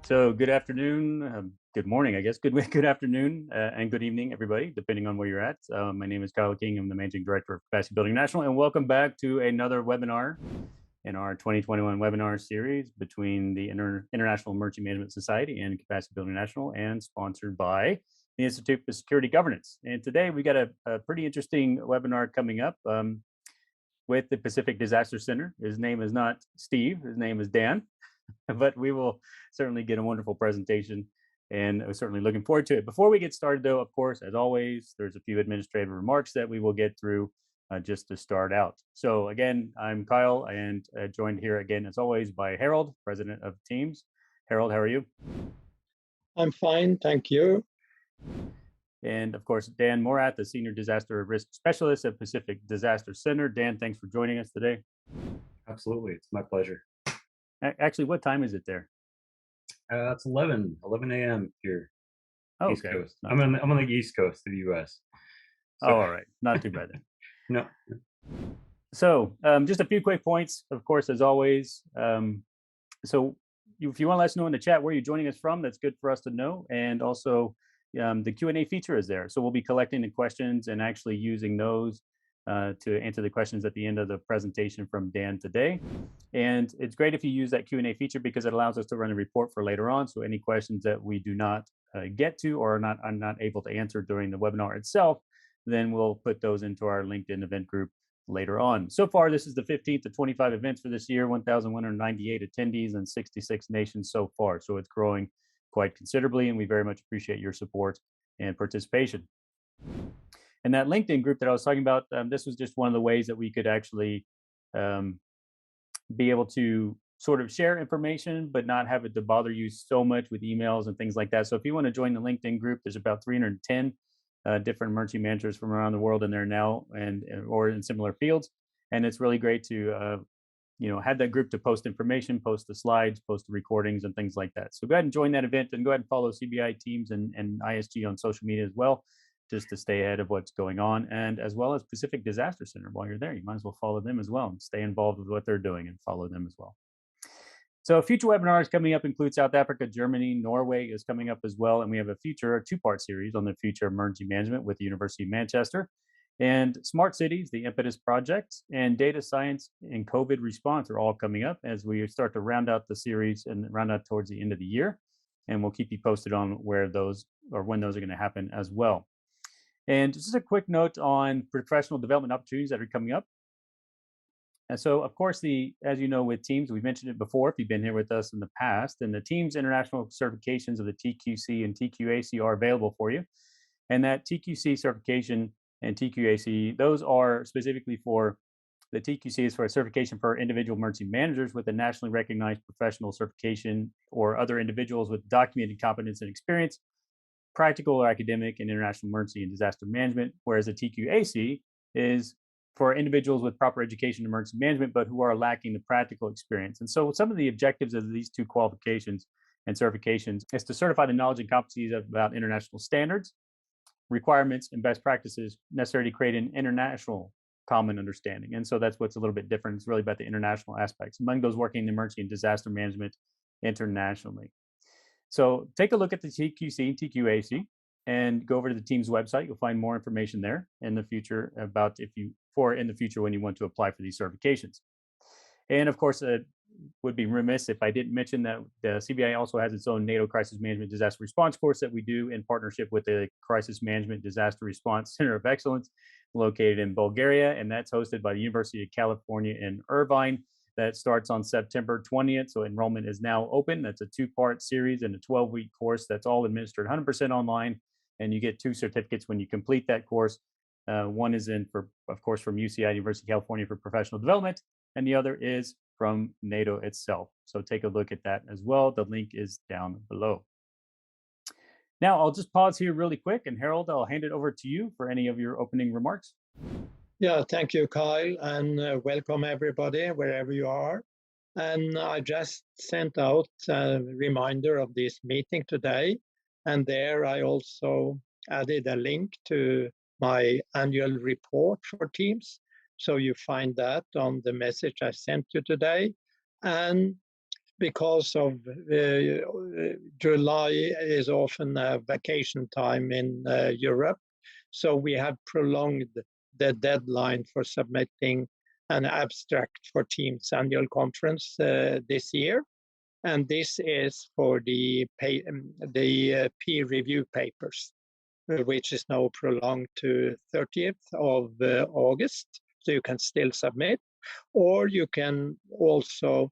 So good afternoon, good morning, I guess. Good afternoon, and good evening, everybody, depending on where you're at. My name is Kyle King. I'm the Managing Director of Capacity Building National, and welcome back to another webinar in our 2021 webinar series between the International Emergency Management Society and Capacity Building National, and sponsored by the Institute for Security Governance. And today we got a pretty interesting webinar coming up with the Pacific Disaster Center. His name is not Steve, his name is Dan. But we will certainly get a wonderful presentation, and we're certainly looking forward to it. Before we get started, though, of course, as always, there's a few administrative remarks that we will get through just to start out. So again, I'm Kyle, and joined here again, as always, by Harold, President of Teams. Harold, how are you? I'm fine, thank you. And of course, Dan Morath, the Senior Disaster Risk Specialist at Pacific Disaster Center. Dan, thanks for joining us today. Absolutely, it's my pleasure. Actually, what time is it there? It's 11 a.m. here, Oh, East okay. Coast. I'm on the East Coast of the U.S. So. Oh, all right. Not too bad then. No. So just a few quick points, of course, as always. So if you want to let us know in the chat where you're joining us from, that's good for us to know. And also the Q&A feature is there. So we'll be collecting the questions and actually using those to answer the questions at the end of the presentation from Dan today. And it's great if you use that Q&A feature because it allows us to run a report for later on. So any questions that we do not get to or I'm not able to answer during the webinar itself, then we'll put those into our LinkedIn event group later on. So far, this is the 15th to 25 events for this year, 1,198 attendees in 66 nations so far. So it's growing quite considerably, and we very much appreciate your support and participation. And that LinkedIn group that I was talking about, this was just one of the ways that we could actually be able to sort of share information, but not have it to bother you so much with emails and things like that. So if you want to join the LinkedIn group, there's about 310 different emergency managers from around the world in there now, or in similar fields. And it's really great to have that group to post information, post the slides, post the recordings, and things like that. So go ahead and join that event, and go ahead and follow CBI Teams and ISG on social media as well, just to stay ahead of what's going on, and as well as Pacific Disaster Center. While you're there, you might as well follow them as well and stay involved with what they're doing and follow them as well. So future webinars coming up include South Africa, Germany, Norway is coming up as well. And we have a two-part series on the future of emergency management with the University of Manchester, and Smart Cities, the Impetus Project, and Data Science and COVID Response are all coming up as we start to round out the series and round out towards the end of the year. And we'll keep you posted on where those or when those are going to happen as well. And just a quick note on professional development opportunities that are coming up. And so, of course, as you know, with Teams, we've mentioned it before, if you've been here with us in the past, and the Teams international certifications of the TQC and TQAC are available for you. And that TQC certification and TQAC, those are specifically for, the TQC is for a certification for individual emergency managers with a nationally recognized professional certification, or other individuals with documented competence and experience, practical or academic, in international emergency and disaster management, whereas the TQAC is for individuals with proper education in emergency management, but who are lacking the practical experience. And so some of the objectives of these two qualifications and certifications is to certify the knowledge and competencies about international standards, requirements, and best practices necessary to create an international common understanding. And so that's what's a little bit different. It's really about the international aspects among those working in emergency and disaster management internationally. So take a look at the TQC and TQAC and go over to the Teams website. You'll find more information there in the future about in the future when you want to apply for these certifications. And of course, it would be remiss if I didn't mention that the CBI also has its own NATO Crisis Management Disaster Response course that we do in partnership with the Crisis Management Disaster Response Center of Excellence located in Bulgaria. And that's hosted by the University of California in Irvine. That starts on September 20th. So enrollment is now open. That's a two-part series and a 12-week course that's all administered 100% online. And you get 2 certificates when you complete that course. One is of course, from UCI, University of California, for professional development, and the other is from NATO itself. So take a look at that as well. The link is down below. Now, I'll just pause here really quick, and Harold, I'll hand it over to you for any of your opening remarks. Yeah, thank you, Kyle, and welcome everybody, wherever you are. And I just sent out a reminder of this meeting today, and there I also added a link to my annual report for Teams. So you find that on the message I sent you today. And because of July is often a vacation time in Europe. So we have prolonged the deadline for submitting an abstract for Team's annual conference this year. And this is for the peer review papers, which is now prolonged to 30th of August. So you can still submit, or you can also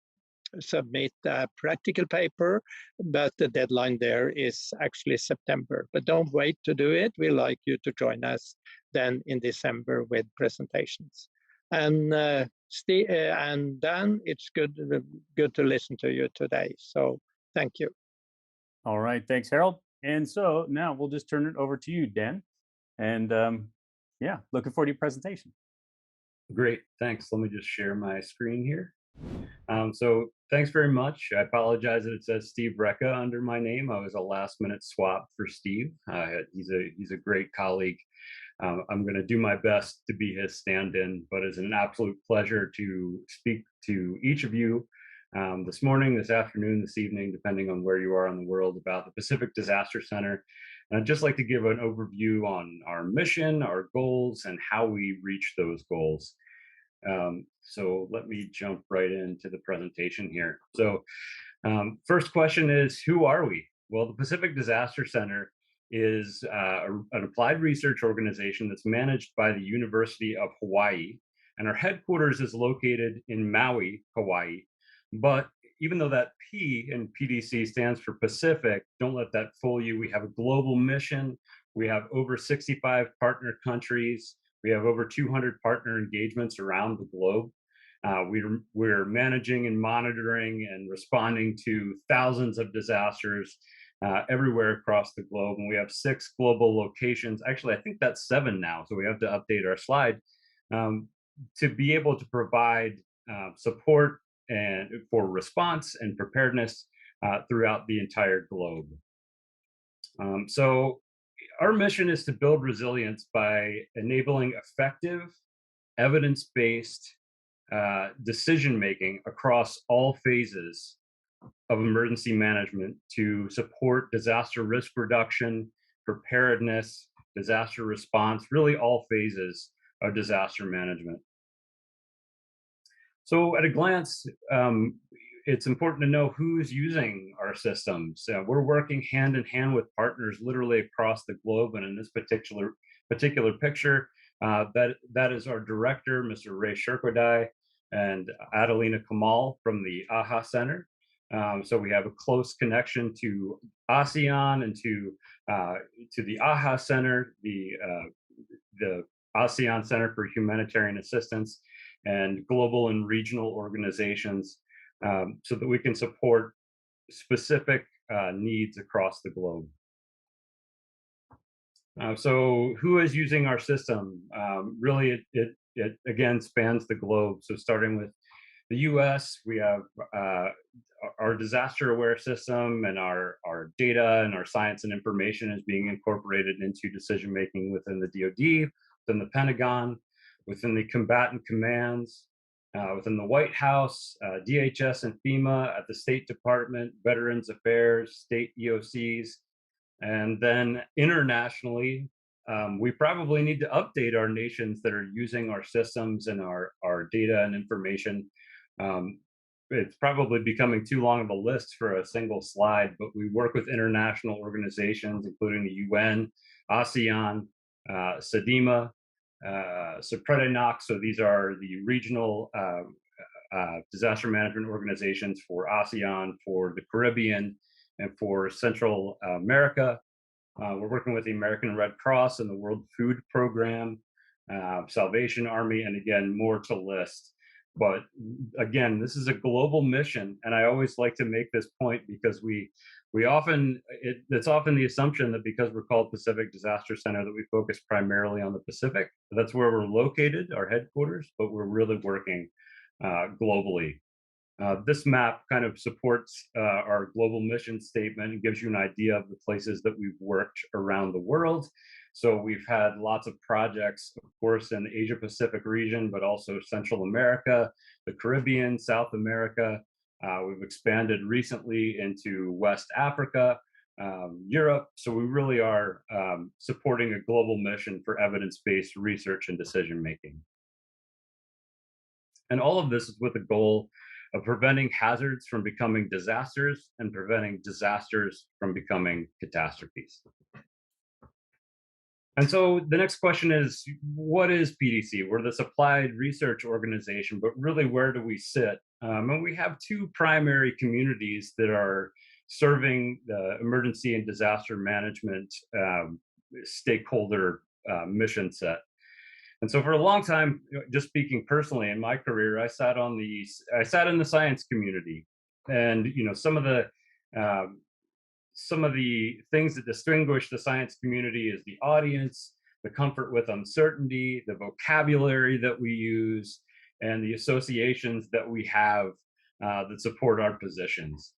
submit a practical paper, but the deadline there is actually September. But don't wait to do it. We'd like you to join us then in December with presentations. And Dan, it's good to listen to you today. So thank you. All right, thanks, Harold. And so now we'll just turn it over to you, Dan. And yeah, looking forward to your presentation. Great, thanks. Let me just share my screen here. So thanks very much. I apologize that it says Steve Recca under my name. I was a last-minute swap for Steve. He's a great colleague. I'm going to do my best to be his stand-in, but it's an absolute pleasure to speak to each of you this morning, this afternoon, this evening, depending on where you are in the world, about the Pacific Disaster Center. And I'd just like to give an overview on our mission, our goals, and how we reach those goals. So let me jump right into the presentation here. So first question is, who are we? Well, the Pacific Disaster Center is an applied research organization that's managed by the University of Hawaii, and our headquarters is located in Maui, Hawaii. But even though that P in PDC stands for Pacific, don't let that fool you. We have a global mission. We have over 65 partner countries. We have over 200 partner engagements around the globe. We're managing and monitoring and responding to thousands of disasters everywhere across the globe. And we have 6 global locations. Actually, I think that's 7 now, so we have to update our slide to be able to provide support and for response and preparedness throughout the entire globe. So our mission is to build resilience by enabling effective, evidence-based decision-making across all phases of emergency management to support disaster risk reduction, preparedness, disaster response, really all phases of disaster management. So at a glance, it's important to know who's using our systems. We're working hand in hand with partners literally across the globe, and in this particular picture, that is our director, Mr. Ray Shirkodai, and Adelina Kamal from the AHA Center. So we have a close connection to ASEAN and to the AHA Center, the ASEAN Center for Humanitarian Assistance, and global and regional organizations, so that we can support specific needs across the globe. So who is using our system? Really, it again spans the globe. So starting with the US, we have our DisasterAWARE system, and our data and our science and information is being incorporated into decision-making within the DoD, within the Pentagon, within the combatant commands, within the White House, DHS and FEMA, at the State Department, Veterans Affairs, state EOCs, and then internationally, we probably need to update our nations that are using our systems and our data and information. It's probably becoming too long of a list for a single slide, but we work with international organizations, including the UN, ASEAN, SEDIMA, Preparedness. So these are the regional disaster management organizations for ASEAN, for the Caribbean, and for Central America. We're working with the American Red Cross and the World Food Program, Salvation Army, and again, more to list. But again, this is a global mission, and I always like to make this point because it's often the assumption that because we're called Pacific Disaster Center that we focus primarily on the Pacific. That's where we're located, our headquarters, but we're really working globally. This map kind of supports our global mission statement and gives you an idea of the places that we've worked around the world. So we've had lots of projects, of course, in the Asia Pacific region, but also Central America, the Caribbean, South America, We've expanded recently into West Africa, Europe. So we really are supporting a global mission for evidence-based research and decision-making. And all of this is with the goal of preventing hazards from becoming disasters and preventing disasters from becoming catastrophes. And so the next question is, what is PDC? We're this applied research organization, but really where do we sit? And we have two primary communities that are serving the emergency and disaster management stakeholder mission set. And so for a long time, just speaking personally in my career, I sat in the science community, and some of the things that distinguish the science community is the audience, the comfort with uncertainty, the vocabulary that we use, and the associations that we have that support our positions.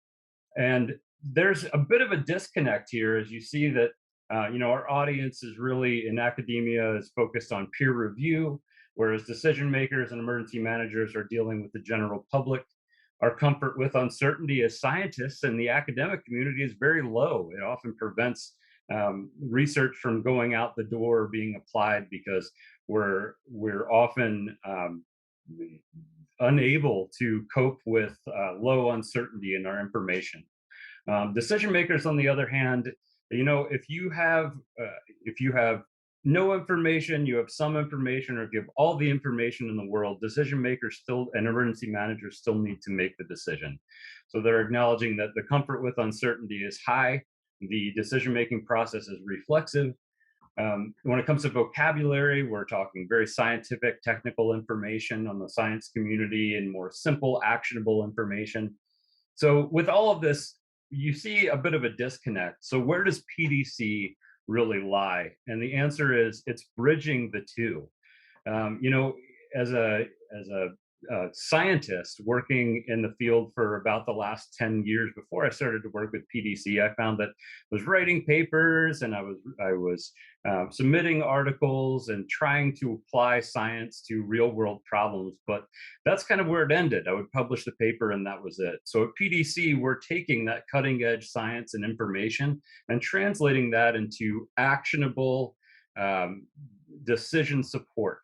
And there's a bit of a disconnect here as you see that our audience is really in academia is focused on peer review, whereas decision makers and emergency managers are dealing with the general public. Our comfort with uncertainty as scientists in the academic community is very low. It often prevents research from going out the door or being applied because we're often unable to cope with low uncertainty in our information. Decision makers, on the other hand, if you have no information, you have some information, or if you have all the information in the world, decision makers still and emergency managers still need to make the decision. So they're acknowledging that the comfort with uncertainty is high, the decision-making process is reflexive. When it comes to vocabulary, we're talking very scientific, technical information on the science community and more simple, actionable information. So with all of this, you see a bit of a disconnect. So where does PDC really lie? And the answer is it's bridging the two. As a scientist working in the field for about the last 10 years before I started to work with PDC, I found that I was writing papers and I was submitting articles and trying to apply science to real world problems, but that's kind of where it ended. I would publish the paper and that was it. So at PDC, we're taking that cutting edge science and information and translating that into actionable decision support.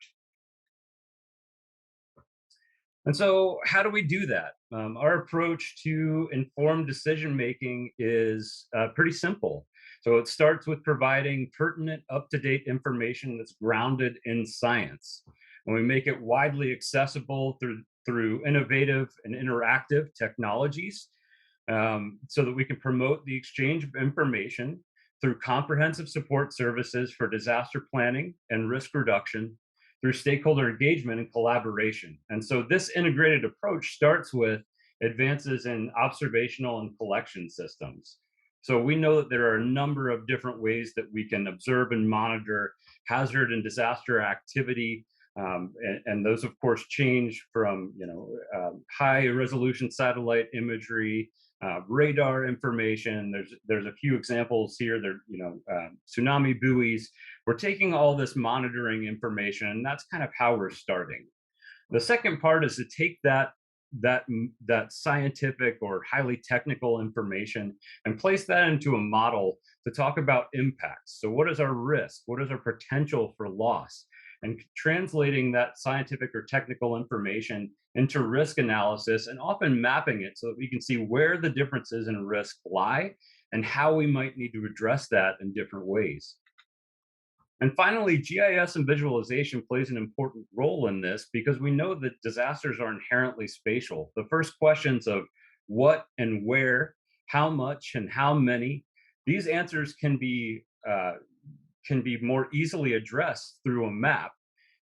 And so how do we do that? Our approach to informed decision-making is pretty simple. So it starts with providing pertinent, up-to-date information that's grounded in science. And we make it widely accessible through innovative and interactive technologies so that we can promote the exchange of information through comprehensive support services for disaster planning and risk reduction, through stakeholder engagement and collaboration. And so this integrated approach starts with advances in observational and collection systems. So we know that there are a number of different ways that we can observe and monitor hazard and disaster activity. And those, of course, change from high resolution satellite imagery, radar information. There's a few examples here. There, tsunami buoys. We're taking all this monitoring information, and that's kind of how we're starting. The second part is to take that scientific or highly technical information and place that into a model to talk about impacts. So what is our risk? What is our potential for loss? And translating that scientific or technical information into risk analysis and often mapping it so that we can see where the differences in risk lie and how we might need to address that in different ways. And finally, GIS and visualization plays an important role in this because we know that disasters are inherently spatial. The first questions of what and where, how much and how many, these answers can be more easily addressed through a map.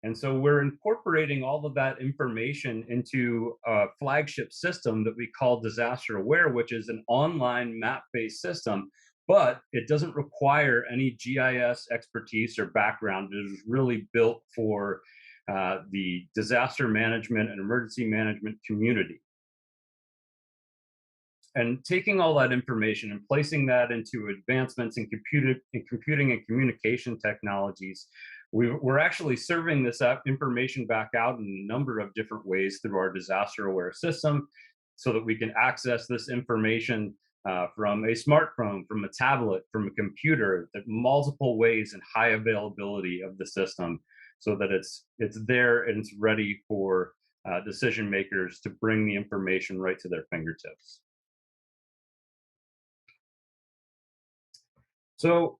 And so we're incorporating all of that information into a flagship system that we call DisasterAWARE, which is an online map-based system, but it doesn't require any GIS expertise or background. It is really built for the disaster management and emergency management community. And taking all that information and placing that into advancements in computing and communication technologies, we're actually serving this information back out in a number of different ways through our DisasterAWARE system. so that we can access this information from a smartphone, from a tablet, from a computer, that multiple ways and high availability of the system, so that it's there and it's ready for decision makers to bring the information right to their fingertips. So,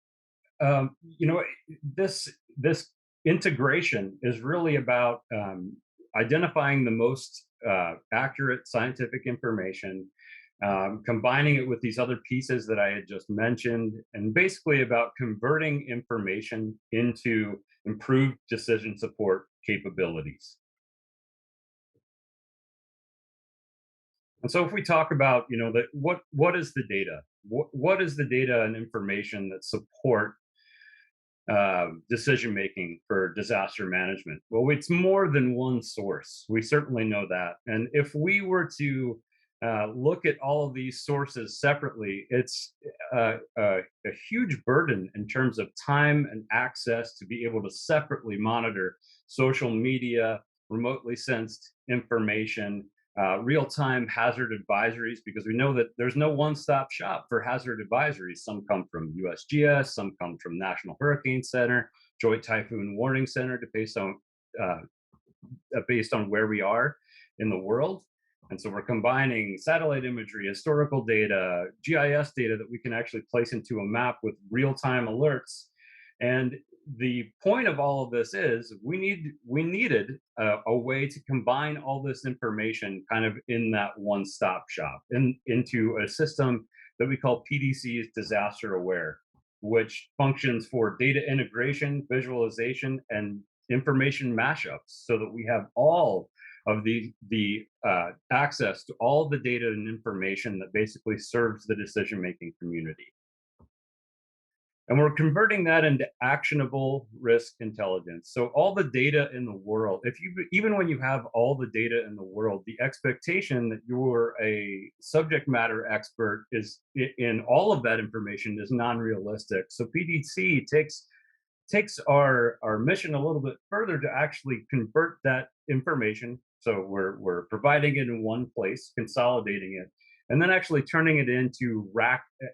you know, this integration is really about identifying the most accurate scientific information, combining it with these other pieces that I had just mentioned, and basically about converting information into improved decision support capabilities. And so if we talk about, you know, that what is the data? What is the data and information that support decision making for disaster management? Well, it's more than one source. We certainly know that. And if we were to look at all of these sources separately, it's a huge burden in terms of time and access to be able to separately monitor social media, remotely sensed information, real-time hazard advisories, because we know that there's no one-stop shop for hazard advisories. Some come from USGS, some come from National Hurricane Center, Joint Typhoon Warning Center, based on where we are in the world. And so we're combining satellite imagery, historical data, GIS data that we can actually place into a map with real-time alerts. And the point of all of this is we needed a way to combine all this information kind of in that one-stop shop into a system that we call PDC's DisasterAWARE, which functions for data integration, visualization, and information mashups, so that we have all of the access to all the data and information that basically serves the decision-making community. And we're converting that into actionable risk intelligence. So all the data in the world, even when you have all the data in the world, the expectation that you're a subject matter expert is in all of that information is non-realistic. So PDC takes our mission a little bit further to actually convert that information. So we're providing it in one place, consolidating it, and then actually turning it into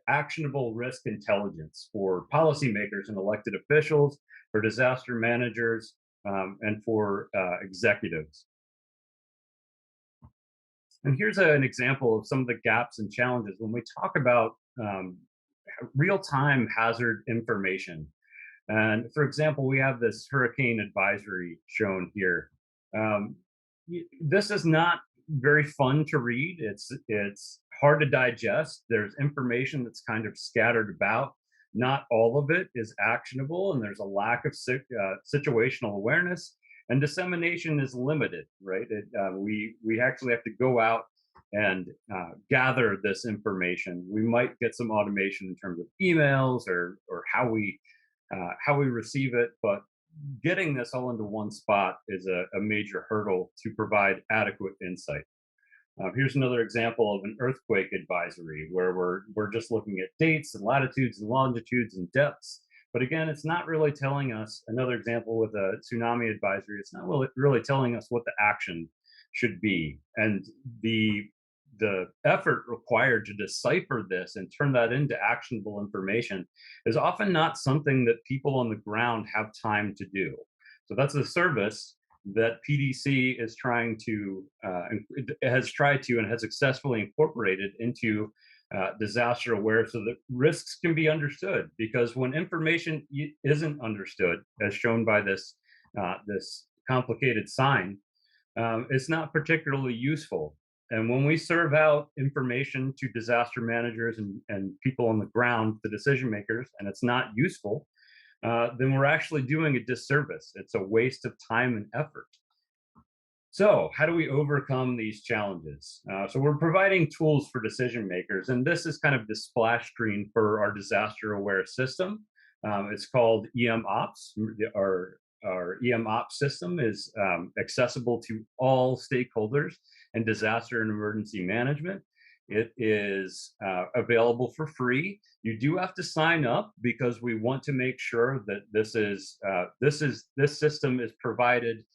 actionable risk intelligence for policymakers and elected officials, for disaster managers, and for executives. And here's an example of some of the gaps and challenges when we talk about real-time hazard information. And for example, we have this hurricane advisory shown here. This is not very fun to read. It's hard to digest. There's information that's kind of scattered about. Not all of it is actionable, and there's a lack of situational awareness, and dissemination is limited, right? We actually have to go out and gather this information. We might get some automation in terms of emails or how we receive it, but getting this all into one spot is a major hurdle to provide adequate insight. Here's another example of an earthquake advisory where we're just looking at dates and latitudes and longitudes and depths. But again, it's not really telling us, another example with a tsunami advisory, it's not really telling us what the action should be. And the effort required to decipher this and turn that into actionable information is often not something that people on the ground have time to do. So that's a service that PDC is trying to, has tried to and has successfully incorporated into DisasterAWARE so that risks can be understood. Because when information isn't understood, as shown by this complicated sign, it's not particularly useful. And when we serve out information to disaster managers and people on the ground, the decision makers, and it's not useful, then we're actually doing a disservice. It's a waste of time and effort. So how do we overcome these challenges? So we're providing tools for decision makers, and this is kind of the splash screen for our DisasterAWARE system. It's called EMOps. Our EMOps system is accessible to all stakeholders in disaster and emergency management. It is available for free. You do have to sign up because we want to make sure that this system is provided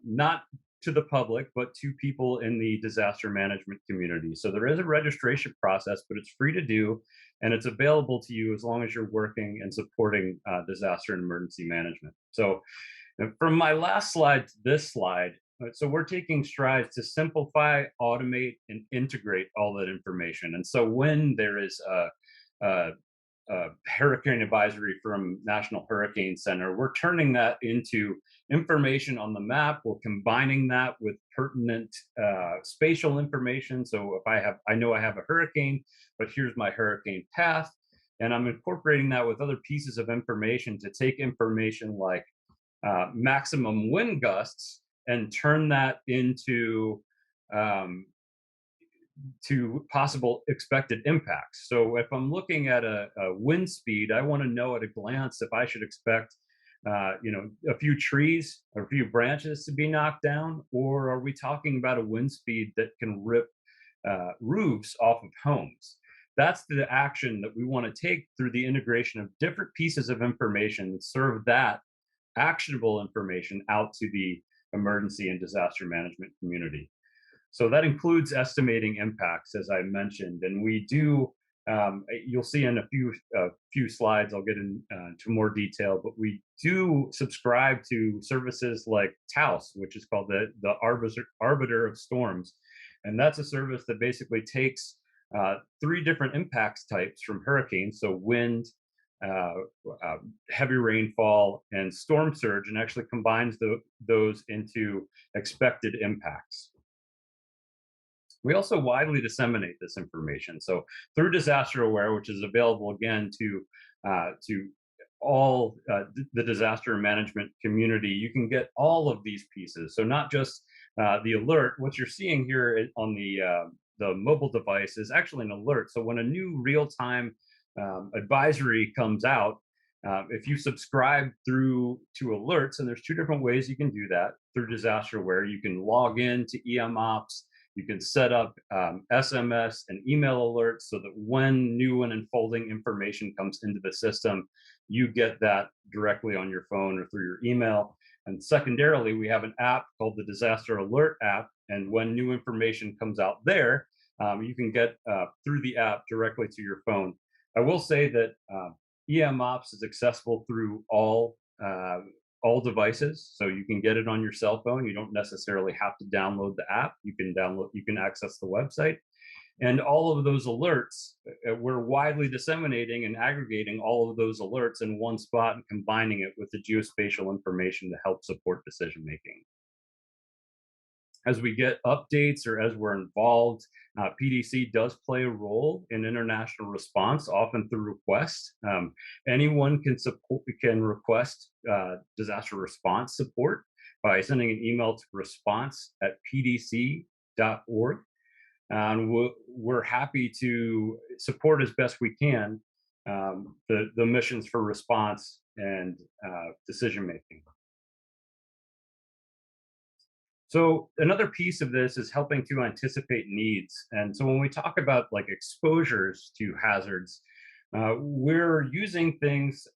not to the public, but to people in the disaster management community. So there is a registration process, but it's free to do, and it's available to you as long as you're working and supporting disaster and emergency management. So from my last slide to this slide, so we're taking strides to simplify, automate, and integrate all that information. And so when there is a hurricane advisory from National Hurricane Center, we're turning that into information on the map. We're combining that with pertinent spatial information. So if I know I have a hurricane, but here's my hurricane path, and I'm incorporating that with other pieces of information to take information like maximum wind gusts and turn that into to possible expected impacts. So if I'm looking at a wind speed, I want to know at a glance if I should expect a few trees or a few branches to be knocked down, or are we talking about a wind speed that can rip roofs off of homes? That's the action that we want to take through the integration of different pieces of information and serve that actionable information out to the emergency and disaster management community. So that includes estimating impacts, as I mentioned, and we do. You'll see in a few slides, I'll get into more detail, but we do subscribe to services like TAUS, which is called the Arbiter of Storms, and that's a service that basically takes 3 different impacts types from hurricanes, so wind, heavy rainfall, and storm surge, and actually combines those into expected impacts. We also widely disseminate this information. So through DisasterAWARE, which is available again to all the disaster management community, you can get all of these pieces. So not just the alert. What you're seeing here on the mobile device is actually an alert. So when a new real-time advisory comes out, if you subscribe to alerts, and there's 2 different ways you can do that through DisasterAWARE. You can log in to EMOps. You can set up SMS and email alerts so that when new and unfolding information comes into the system, you get that directly on your phone or through your email. And secondarily, we have an app called the Disaster Alert app. And when new information comes out there, you can get through the app directly to your phone. I will say that EMOps is accessible through all devices, so you can get it on your cell phone. You don't necessarily have to download the app. You can access the website, and all of those alerts, we're widely disseminating and aggregating all of those alerts in one spot and combining it with the geospatial information to help support decision making. As we get updates or as we're involved, PDC does play a role in international response, often through requests. Anyone can request disaster response support by sending an email to response@pdc.org. And we're happy to support as best we can the missions for response and decision making. So another piece of this is helping to anticipate needs. And so when we talk about like exposures to hazards, we're using things,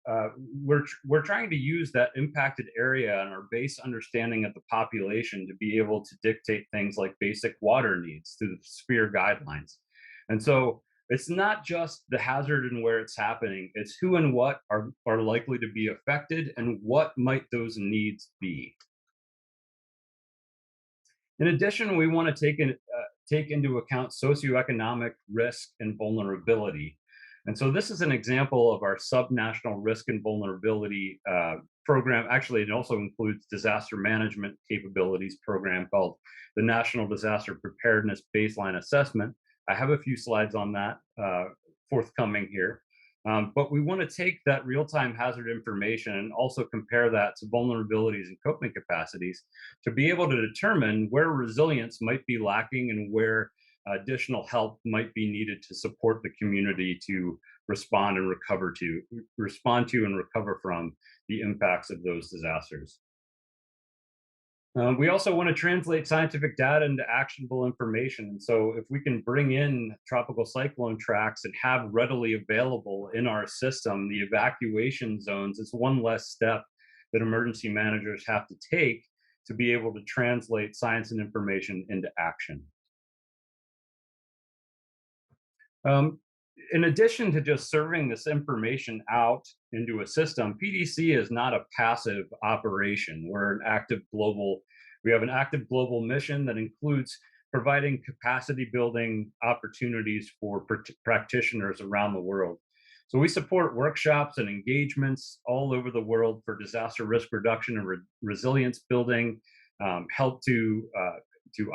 we're trying to use that impacted area and our base understanding of the population to be able to dictate things like basic water needs through the SPHERE guidelines. And so it's not just the hazard and where it's happening, it's who and what are likely to be affected and what might those needs be. In addition, we want to take into account socioeconomic risk and vulnerability. And so this is an example of our subnational risk and vulnerability program. Actually, it also includes disaster management capabilities program called the National Disaster Preparedness Baseline Assessment. I have a few slides on that forthcoming here. But we want to take that real-time hazard information and also compare that to vulnerabilities and coping capacities to be able to determine where resilience might be lacking and where additional help might be needed to support the community to respond and recover and recover from the impacts of those disasters. We also want to translate scientific data into actionable information. And so if we can bring in tropical cyclone tracks and have readily available in our system the evacuation zones, it's one less step that emergency managers have to take to be able to translate science and information into action. In addition to just serving this information out into a system, PDC is not a passive operation. We have an active global mission that includes providing capacity building opportunities for practitioners around the world. So we support workshops and engagements all over the world for disaster risk reduction and resilience building, help to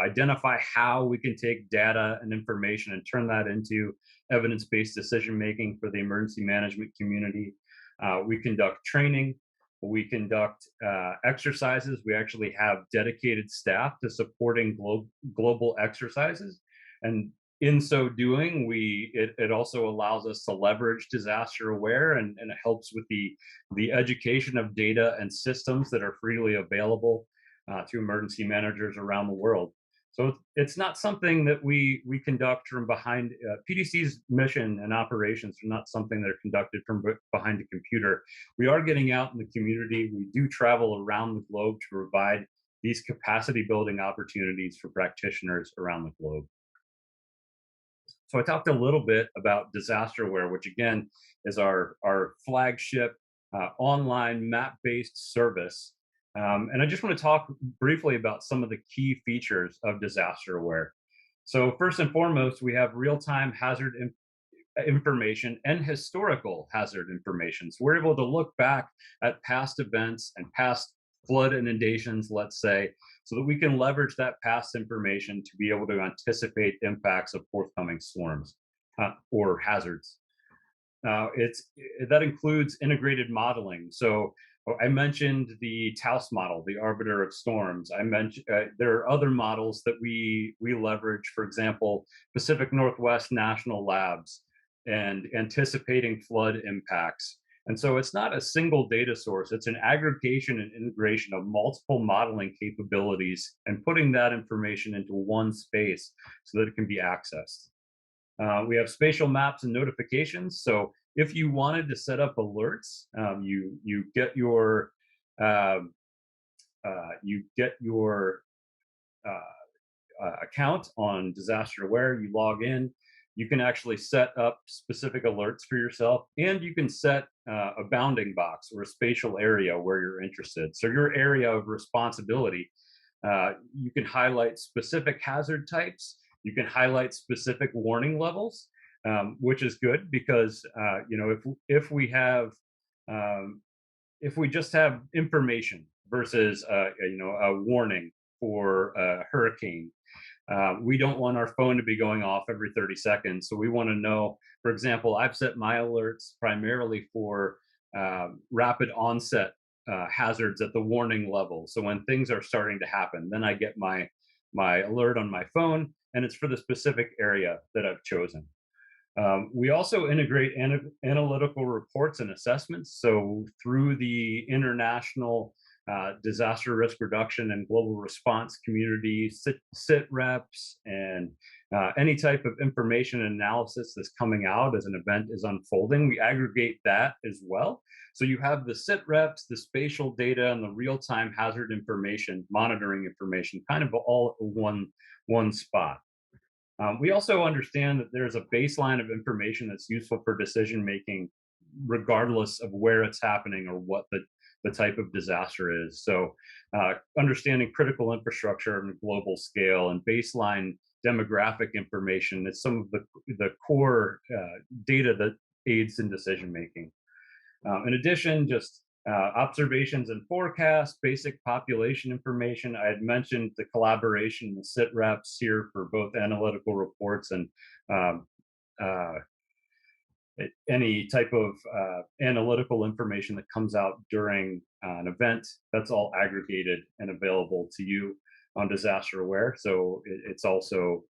identify how we can take data and information and turn that into evidence-based decision-making for the emergency management community. We conduct training, we conduct exercises. We actually have dedicated staff to supporting global exercises. And in so doing, it also allows us to leverage DisasterAWARE, and it helps with the education of data and systems that are freely available to emergency managers around the world. So it's not something that we conduct from behind. PDC's mission and operations are not something that are conducted from behind a computer. We are getting out in the community. We do travel around the globe to provide these capacity building opportunities for practitioners around the globe. So I talked a little bit about DisasterAWARE, which again is our flagship online map-based service. And I just want to talk briefly about some of the key features of DisasterAWARE. So first and foremost, we have real-time hazard information and historical hazard information. So we're able to look back at past events and past flood inundations, let's say, so that we can leverage that past information to be able to anticipate impacts of forthcoming storms or hazards. That includes integrated modeling. So I mentioned the Taos model, the arbiter of storms. I mentioned there are other models that we leverage, for example, Pacific Northwest National Labs and anticipating flood impacts. And so it's not a single data source, it's an aggregation and integration of multiple modeling capabilities and putting that information into one space so that it can be accessed. We have spatial maps and notifications. So if you wanted to set up alerts, you get your account on DisasterAWARE, you log in, you can actually set up specific alerts for yourself, and you can set a bounding box or a spatial area where you're interested. So your area of responsibility, you can highlight specific hazard types, you can highlight specific warning levels, which is good because if we just have information versus a warning for a hurricane, we don't want our phone to be going off every 30 seconds. So we want to know, for example, I've set my alerts primarily for rapid onset hazards at the warning level. So when things are starting to happen, then I get my alert on my phone, and it's for the specific area that I've chosen. We also integrate analytical reports and assessments. So through the international disaster risk reduction and global response community, sit reps, and any type of information analysis that's coming out as an event is unfolding, we aggregate that as well. So you have the sit reps, the spatial data, and the real-time hazard information, monitoring information, kind of all at one spot. We also understand that there's a baseline of information that's useful for decision making, regardless of where it's happening or what the type of disaster is. So understanding critical infrastructure on a global scale and baseline demographic information is some of the core data that aids in decision making. In addition, just observations and forecasts, basic population information. I had mentioned the collaboration, the sit reps here for both analytical reports and any type of analytical information that comes out during an event. That's all aggregated and available to you on DisasterAWARE. So it's also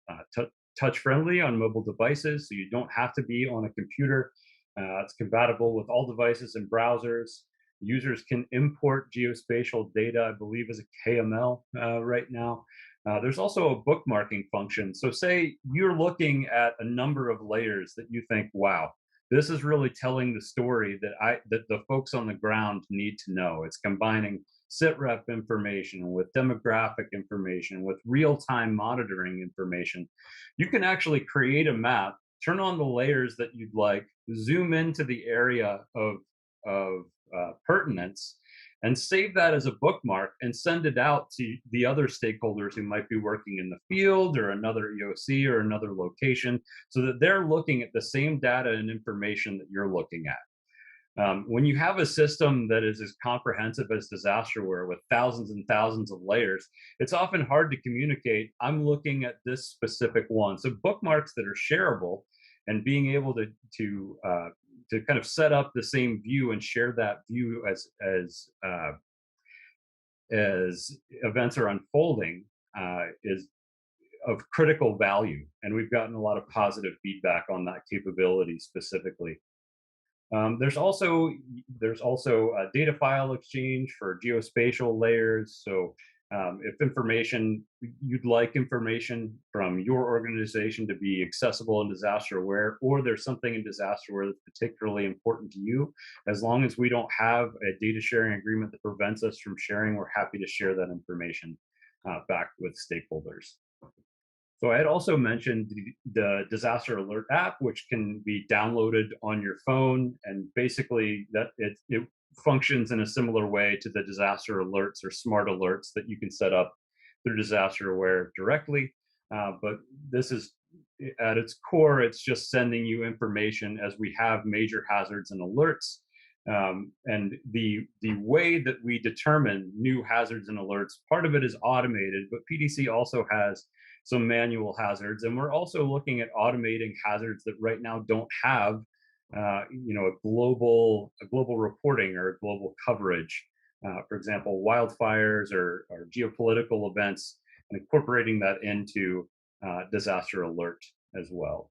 touch friendly on mobile devices, so you don't have to be on a computer. It's compatible with all devices and browsers. Users can import geospatial data, I believe is a KML right now. There's also a bookmarking function. So say you're looking at a number of layers that you think, wow, this is really telling the story that the folks on the ground need to know. It's combining sitrep information, with demographic information, with real-time monitoring information. You can actually create a map, turn on the layers that you'd like, zoom into the area of pertinence, and save that as a bookmark and send it out to the other stakeholders who might be working in the field or another EOC or another location, so that they're looking at the same data and information that you're looking at. When you have a system that is as comprehensive as DisasterAWARE with thousands and thousands of layers, it's often hard to communicate, I'm looking at this specific one. So bookmarks that are shareable and being able to kind of set up the same view and share that view as events are unfolding is of critical value. And we've gotten a lot of positive feedback on that capability specifically. There's also a data file exchange for geospatial layers. So if you'd like information from your organization to be accessible in DisasterAWARE, or there's something in DisasterAWARE that's particularly important to you, as long as we don't have a data sharing agreement that prevents us from sharing, we're happy to share that information back with stakeholders. So I had also mentioned the Disaster Alert app, which can be downloaded on your phone, and basically it functions in a similar way to the disaster alerts or smart alerts that you can set up through DisasterAWARE directly. But this is, at its core, it's just sending you information as we have major hazards and alerts. And the way that we determine new hazards and alerts, part of it is automated, but PDC also has some manual hazards, and we're also looking at automating hazards that right now don't have, a global reporting or a global coverage. For example, wildfires or geopolitical events, and incorporating that into disaster alert as well.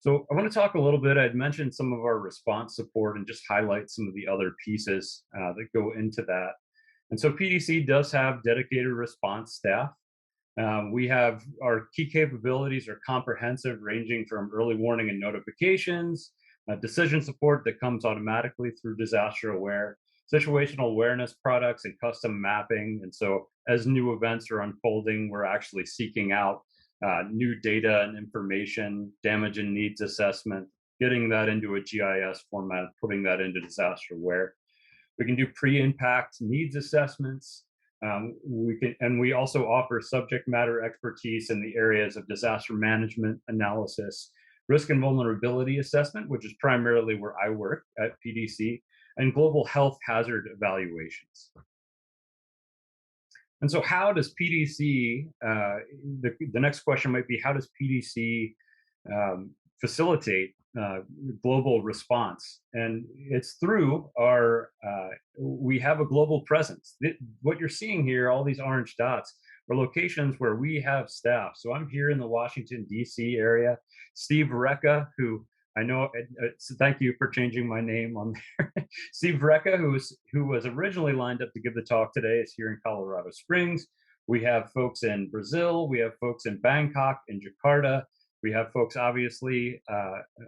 So I want to talk a little bit, I'd mentioned some of our response support and just highlight some of the other pieces that go into that. And so PDC does have dedicated response staff. We have our key capabilities are comprehensive, ranging from early warning and notifications, decision support that comes automatically through DisasterAWARE, situational awareness products, and custom mapping. And so as new events are unfolding, we're actually seeking out new data and information, damage and needs assessment, getting that into a GIS format, putting that into DisasterAWARE. We can do pre-impact needs assessments. We also offer subject matter expertise in the areas of disaster management analysis, risk and vulnerability assessment, which is primarily where I work at PDC, and global health hazard evaluations. And so how does PDC, the next question might be, how does PDC facilitate global response? And it's through we have a global presence. What you're seeing here, all these orange dots, are locations where we have staff. So I'm here in the Washington, D.C. area. Steve Recca, who I know, thank you for changing my name on there. Steve Recca, who was originally lined up to give the talk today, is here in Colorado Springs. We have folks in Brazil. We have folks in Bangkok, in Jakarta. We have folks, obviously,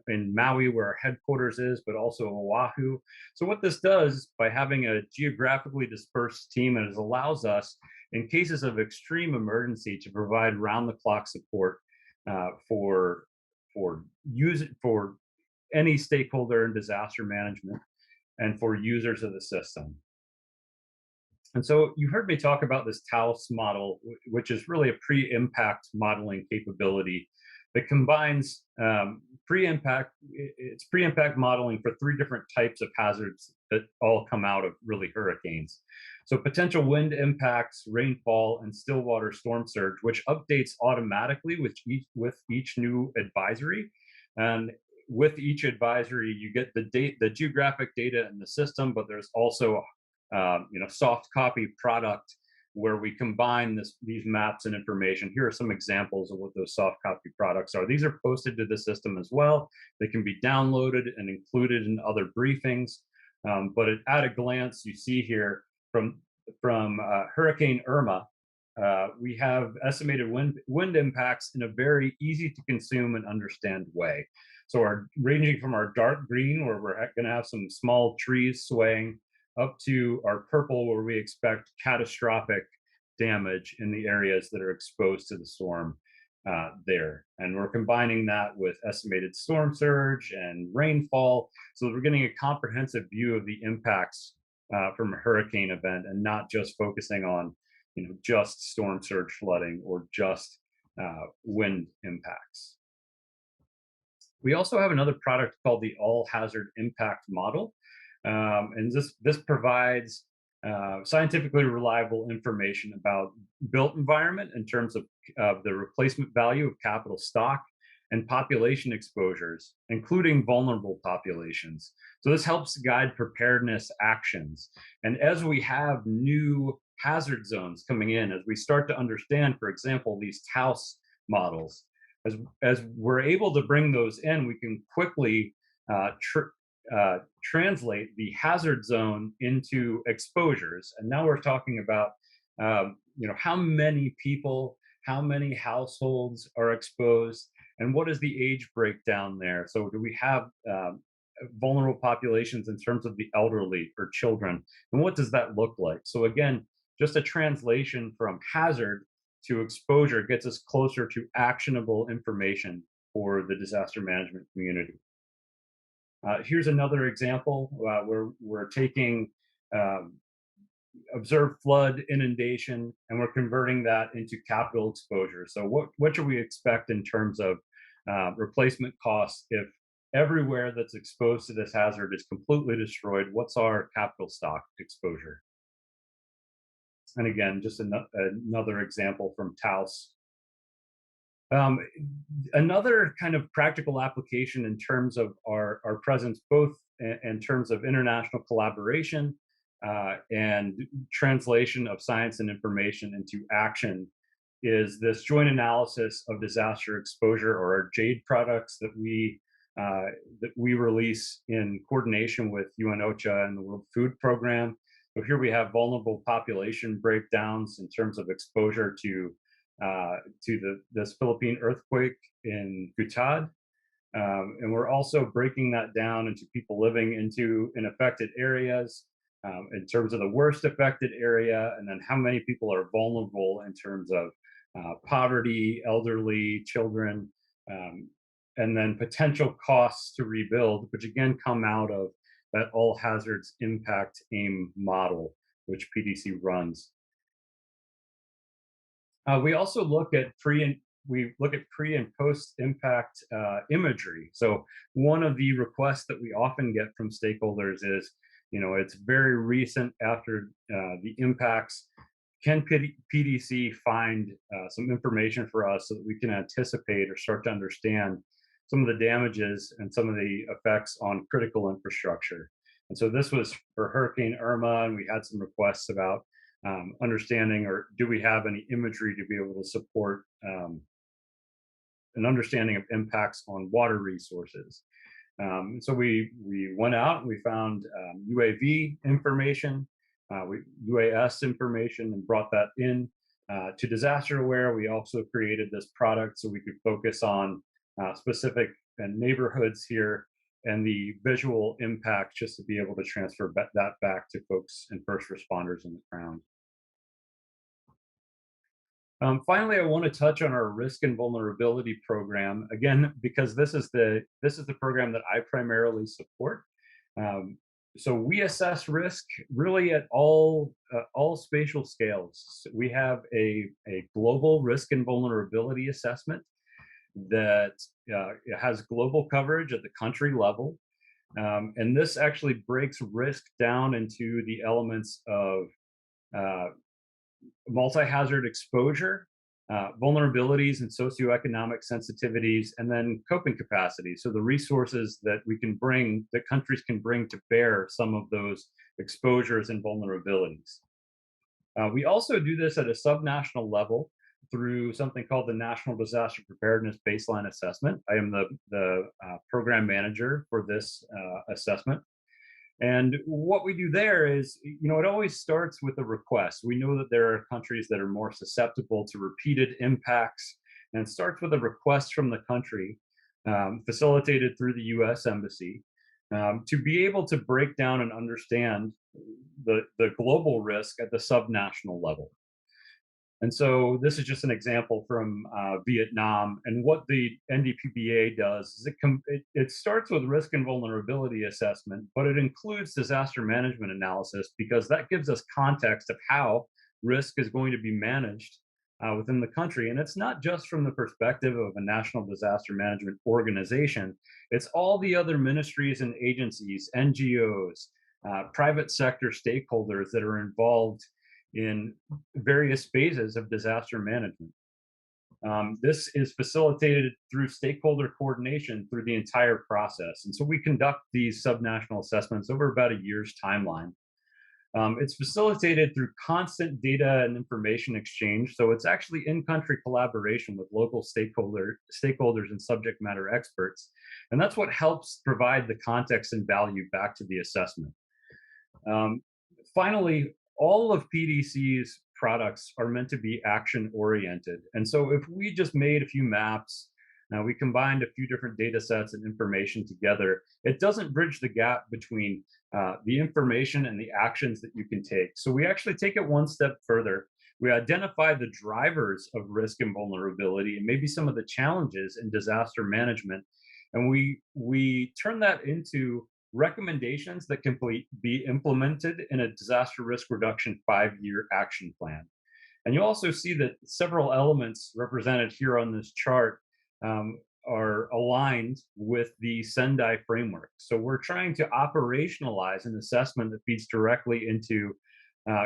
in Maui, where our headquarters is, but also Oahu. So what this does, by having a geographically dispersed team, it allows us, in cases of extreme emergency, to provide round-the-clock support for any stakeholder in disaster management and for users of the system. And so you heard me talk about this TAOS model, which is really a pre-impact modeling capability that combines pre-impact modeling for 3 different types of hazards that all come out of really hurricanes. So potential wind impacts, rainfall, and stillwater storm surge, which updates automatically with each new advisory. And with each advisory, you get the geographic data in the system, but there's also soft copy product where we combine these maps and information. Here are some examples of what those soft copy products are. These are posted to the system as well. They can be downloaded and included in other briefings. But at a glance, you see here from Hurricane Irma, we have estimated wind impacts in a very easy to consume and understand way. So ranging from our dark green, where we're going to have some small trees swaying, up to our purple, where we expect catastrophic damage in the areas that are exposed to the storm there. And we're combining that with estimated storm surge and rainfall, so that we're getting a comprehensive view of the impacts from a hurricane event, and not just focusing on, just storm surge flooding or just wind impacts. We also have another product called the All Hazard Impact Model, and this provides scientifically reliable information about built environment in terms of the replacement value of capital stock and population exposures, including vulnerable populations. So this helps guide preparedness actions. And as we have new hazard zones coming in, as we start to understand, for example, these Taos models, as we're able to bring those in, we can quickly translate the hazard zone into exposures. And now we're talking about, how many people, how many households are exposed, and what is the age breakdown there? So do we have vulnerable populations in terms of the elderly or children? And what does that look like? So again, just a translation from hazard to exposure gets us closer to actionable information for the disaster management community. Here's another example where we're taking observed flood inundation, and we're converting that into capital exposure. So what should we expect in terms of replacement costs if everywhere that's exposed to this hazard is completely destroyed? What's our capital stock exposure? And again, just another example from Taos. Another kind of practical application in terms of our presence, both in terms of international collaboration and translation of science and information into action, is this joint analysis of disaster exposure, or our JADE products that we release in coordination with UN OCHA and the World Food Program. So here we have vulnerable population breakdowns in terms of exposure to this Philippine earthquake in Gutad. And we're also breaking that down into people living in affected areas, in terms of the worst affected area, and then how many people are vulnerable in terms of poverty, elderly, children, and then potential costs to rebuild, which again come out of that all hazards impact AIM model, which PDC runs. We also look at pre and post impact imagery. So one of the requests that we often get from stakeholders is, it's very recent after the impacts. Can PDC find some information for us so that we can anticipate or start to understand some of the damages and some of the effects on critical infrastructure? And so this was for Hurricane Irma, and we had some requests about understanding, or do we have any imagery to be able to support an understanding of impacts on water resources. So we went out and we found UAV information, UAS information, and brought that in to DisasterAWARE. We also created this product so we could focus on specific neighborhoods here and the visual impact, just to be able to transfer that back to folks and first responders on the ground. Finally, I want to touch on our risk and vulnerability program, again, because this is the program that I primarily support. So we assess risk really at all spatial scales. We have a global risk and vulnerability assessment that has global coverage at the country level. And this actually breaks risk down into the elements of multi-hazard exposure, vulnerabilities and socioeconomic sensitivities, and then coping capacity. So the resources that we can bring, that countries can bring to bear some of those exposures and vulnerabilities. We also do this at a subnational level through something called the National Disaster Preparedness Baseline Assessment. I am the program manager for this assessment. And what we do there is, it always starts with a request. We know that there are countries that are more susceptible to repeated impacts, and it starts with a request from the country, facilitated through the US Embassy, to be able to break down and understand the global risk at the subnational level. And so this is just an example from Vietnam. And what the NDPBA does is it starts with risk and vulnerability assessment, but it includes disaster management analysis because that gives us context of how risk is going to be managed within the country. And it's not just from the perspective of a national disaster management organization, it's all the other ministries and agencies, NGOs, private sector stakeholders that are involved in various phases of disaster management. This is facilitated through stakeholder coordination through the entire process. And so we conduct these subnational assessments over about a year's timeline. It's facilitated through constant data and information exchange. So it's actually in-country collaboration with local stakeholders and subject matter experts. And that's what helps provide the context and value back to the assessment. Finally, all of PDC's products are meant to be action oriented. And so if we just made a few maps, now we combined a few different data sets and information together, it doesn't bridge the gap between the information and the actions that you can take. So we actually take it one step further. We identify the drivers of risk and vulnerability and maybe some of the challenges in disaster management. And we turn that into recommendations that can be implemented in a disaster risk reduction 5-year action plan. And you also see that several elements represented here on this chart are aligned with the Sendai framework. So we're trying to operationalize an assessment that feeds directly into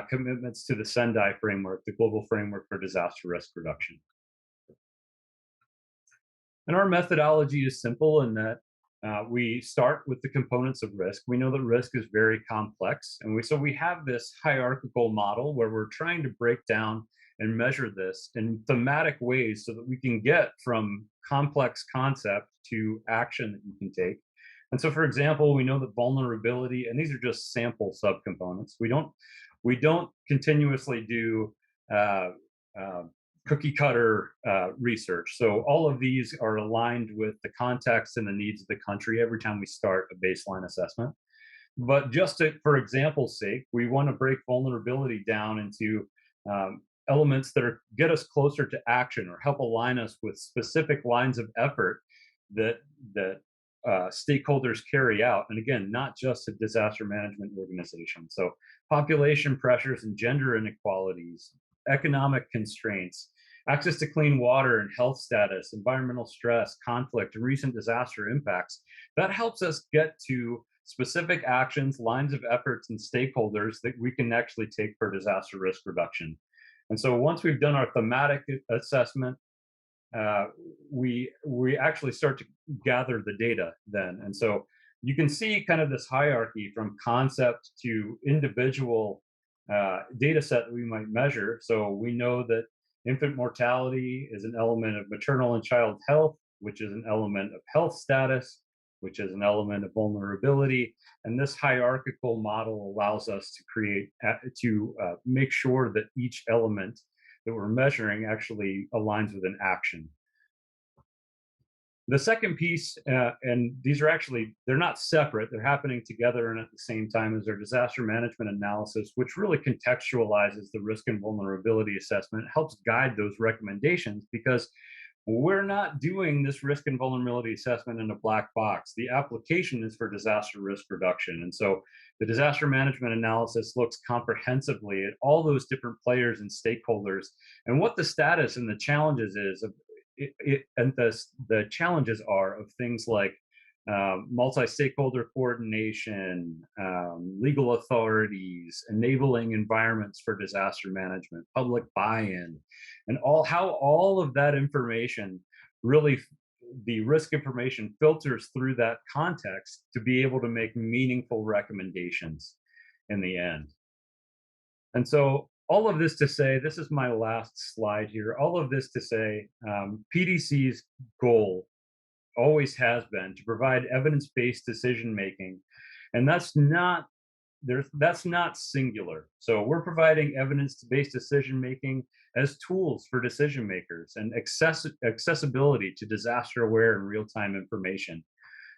commitments to the Sendai framework, the global framework for disaster risk reduction. And our methodology is simple in that we start with the components of risk. We know that risk is very complex. And so we have this hierarchical model where we're trying to break down and measure this in thematic ways so that we can get from complex concept to action that you can take. And so, for example, we know that vulnerability, and these are just sample subcomponents. We don't continuously do cookie cutter research. So all of these are aligned with the context and the needs of the country every time we start a baseline assessment. But just for example's sake, we want to break vulnerability down into elements that get us closer to action or help align us with specific lines of effort that stakeholders carry out. And again, not just a disaster management organization. So population pressures and gender inequalities, economic constraints, access to clean water and health status, environmental stress, conflict, and recent disaster impacts. That helps us get to specific actions, lines of efforts, and stakeholders that we can actually take for disaster risk reduction. And so once we've done our thematic assessment, we actually start to gather the data then. And so you can see kind of this hierarchy from concept to individual data set that we might measure. So we know that infant mortality is an element of maternal and child health, which is an element of health status, which is an element of vulnerability. And this hierarchical model allows us to make sure that each element that we're measuring actually aligns with an action. The second piece, and these are actually, they're not separate, they're happening together and at the same time, is our disaster management analysis, which really contextualizes the risk and vulnerability assessment, helps guide those recommendations, because we're not doing this risk and vulnerability assessment in a black box. The application is for disaster risk reduction. And so the disaster management analysis looks comprehensively at all those different players and stakeholders and what the status and the challenges is of and the challenges are of things like multi-stakeholder coordination, legal authorities, enabling environments for disaster management, public buy-in, and how all of that information really, the risk information filters through that context to be able to make meaningful recommendations in the end. And so all of this to say, this is my last slide here, all of this to say, PDC's goal always has been to provide evidence-based decision-making. And that's not singular. So we're providing evidence-based decision-making as tools for decision makers and accessibility to disaster-aware and real-time information.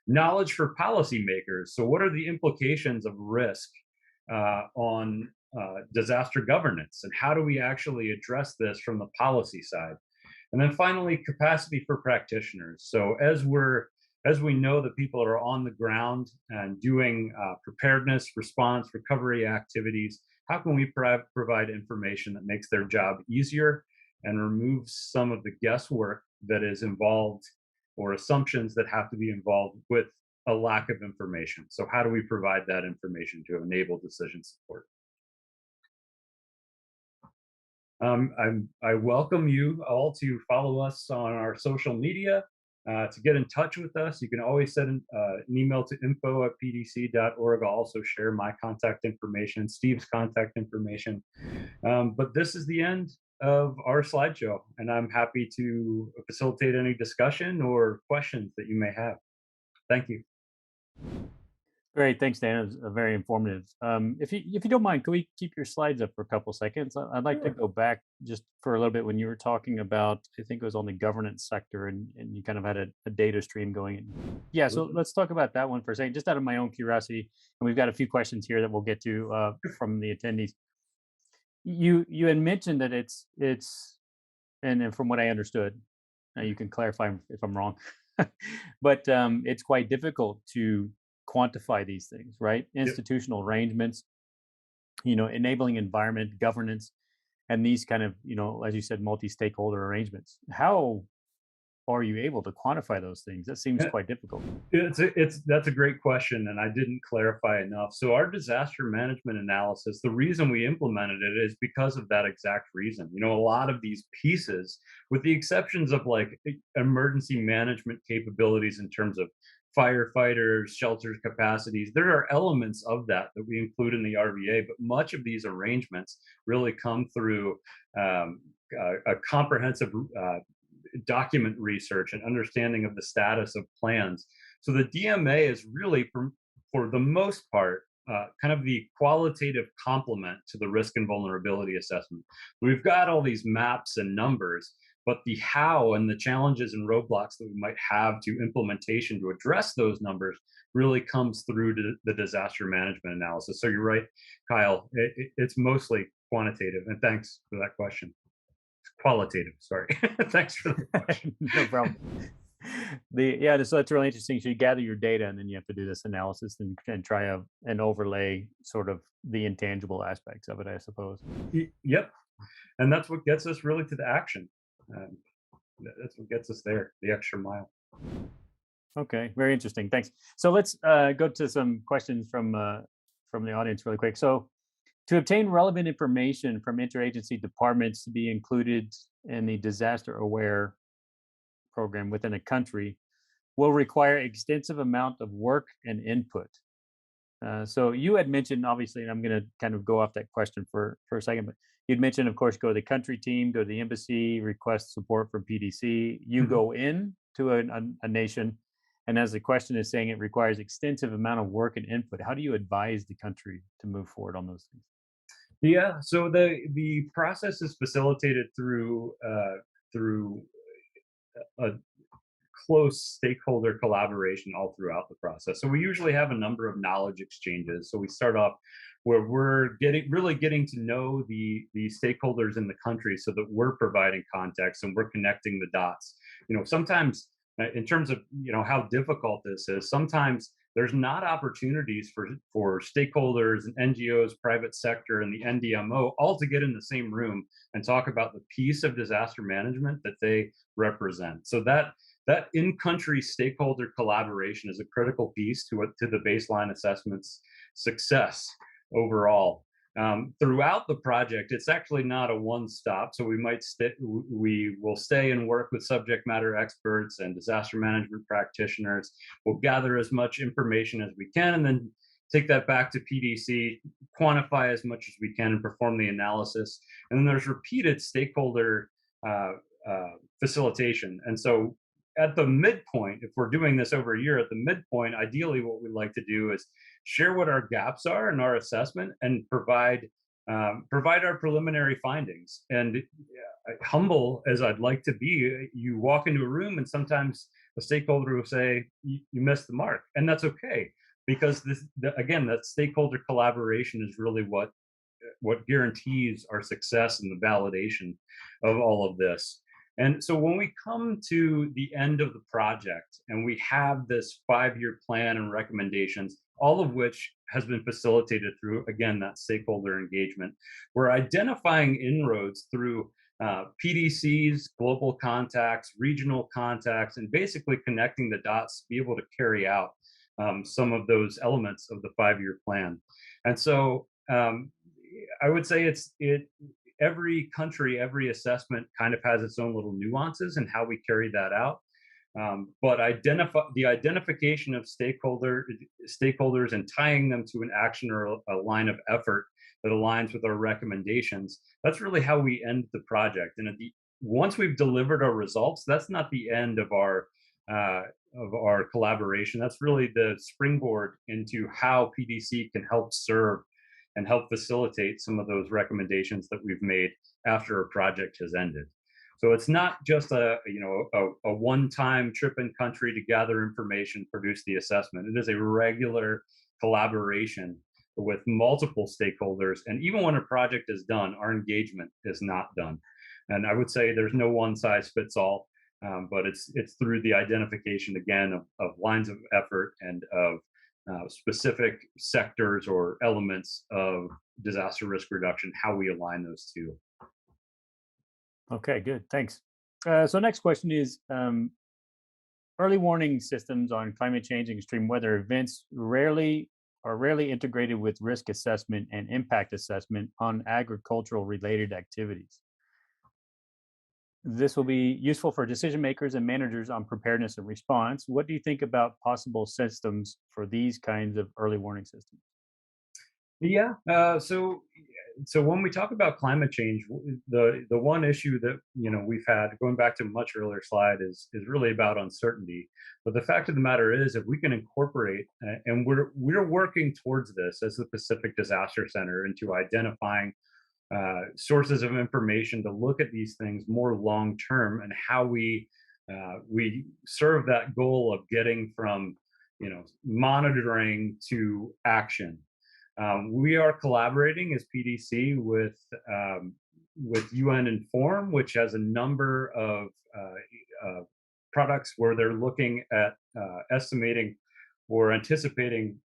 Knowledge for policymakers. So what are the implications of risk on disaster governance and how do we actually address this from the policy side. And then finally, capacity for practitioners. So as we know that people are on the ground and doing preparedness, response, recovery activities, how can we provide information that makes their job easier and removes some of the guesswork that is involved or assumptions that have to be involved with a lack of information? So how do we provide that information to enable decision support? I welcome you all to follow us on our social media, to get in touch with us. You can always send an email to info@pdc.org. I'll also share my contact information, Steve's contact information. But this is the end of our slideshow, and I'm happy to facilitate any discussion or questions that you may have. Thank you. Great, thanks, Dan. It was very informative. If you don't mind, can we keep your slides up for a couple seconds? I'd like to go back just for a little bit when you were talking about, I think it was on the governance sector, and you kind of had a data stream going in. Yeah, so let's talk about that one for a second, just out of my own curiosity. And we've got a few questions here that we'll get to from the attendees. You had mentioned that it's and from what I understood, you can clarify if I'm wrong, but it's quite difficult to quantify these things, right? Institutional arrangements, enabling environment, governance, and these kind of, as you said, multi-stakeholder arrangements. How are you able to quantify those things? That seems quite difficult. That's a great question, and I didn't clarify enough. So our disaster management analysis, the reason we implemented it is because of that exact reason. A lot of these pieces, with the exceptions of like emergency management capabilities in terms of firefighters, shelters capacities, there are elements of that we include in the RVA, but much of these arrangements really come through a comprehensive document research and understanding of the status of plans. So the DMA is really, for the most part, kind of the qualitative complement to the risk and vulnerability assessment. We've got all these maps and numbers, but the how and the challenges and roadblocks that we might have to implementation to address those numbers really comes through to the disaster management analysis. So you're right, Kyle, it's mostly quantitative, and thanks for that question. Qualitative, sorry. Thanks for the question. No problem. So that's really interesting. So you gather your data, and then you have to do this analysis and try and overlay sort of the intangible aspects of it, I suppose. Yep, and that's what gets us really to the action. That's what gets us there, the extra mile. Okay, very interesting. Thanks. So let's go to some questions from the audience really quick. So, to obtain relevant information from interagency departments to be included in the DisasterAWARE program within a country will require extensive amount of work and input. So you had mentioned, obviously, and I'm going to kind of go off that question for a second, but you'd mentioned, of course, go to the country team, go to the embassy, request support from PDC. You go in to a nation, and as the question is saying, it requires extensive amount of work and input. How do you advise the country to move forward on those things? Yeah, so the process is facilitated through a close stakeholder collaboration all throughout the process. So we usually have a number of knowledge exchanges. So we start off where we're really getting to know the stakeholders in the country, so that we're providing context and we're connecting the dots. Sometimes in terms of how difficult this is, sometimes there's not opportunities for stakeholders and NGOs, private sector, and the NDMO all to get in the same room and talk about the piece of disaster management that they represent. So that in-country stakeholder collaboration is a critical piece to the baseline assessment's success overall. Throughout the project, it's actually not a one-stop. So we will stay and work with subject matter experts and disaster management practitioners. We'll gather as much information as we can, and then take that back to PDC, quantify as much as we can, and perform the analysis. And then there's repeated stakeholder facilitation. And so at the midpoint, if we're doing this over a year, at the midpoint, ideally what we'd like to do is share what our gaps are in our assessment and provide our preliminary findings. And humble as I'd like to be, you walk into a room and sometimes a stakeholder will say, you missed the mark. And that's okay, because again, that stakeholder collaboration is really what guarantees our success and the validation of all of this. And so when we come to the end of the project and we have this 5-year plan and recommendations, all of which has been facilitated through, again, that stakeholder engagement, we're identifying inroads through PDCs, global contacts, regional contacts, and basically connecting the dots to be able to carry out some of those elements of the 5-year plan. And so I would say every country, every assessment kind of has its own little nuances and how we carry that out. But the identification of stakeholders and tying them to an action or a line of effort that aligns with our recommendations, that's really how we end the project. And once we've delivered our results, that's not the end of our collaboration. That's really the springboard into how PDC can help serve and help facilitate some of those recommendations that we've made after a project has ended. So it's not just a one-time trip in country to gather information, produce the assessment. It is a regular collaboration with multiple stakeholders. And even when a project is done, our engagement is not done. And I would say there's no one size fits all, but it's through the identification, again, of lines of effort and of specific sectors or elements of disaster risk reduction, how we align those two. Okay, good, thanks. So next question is, early warning systems on climate change and extreme weather events are rarely integrated with risk assessment and impact assessment on agricultural related activities. This will be useful for decision makers and managers on preparedness and response. What do you think about possible systems for these kinds of early warning systems? Yeah. So when we talk about climate change, the one issue that we've had, going back to a much earlier slide, is really about uncertainty. But the fact of the matter is, if we can incorporate, and we're working towards this as the Pacific Disaster Center, into identifying sources of information to look at these things more long term, and how we serve that goal of getting from monitoring to action. We are collaborating as PDC with UN Inform, which has a number of products where they're looking at estimating or anticipating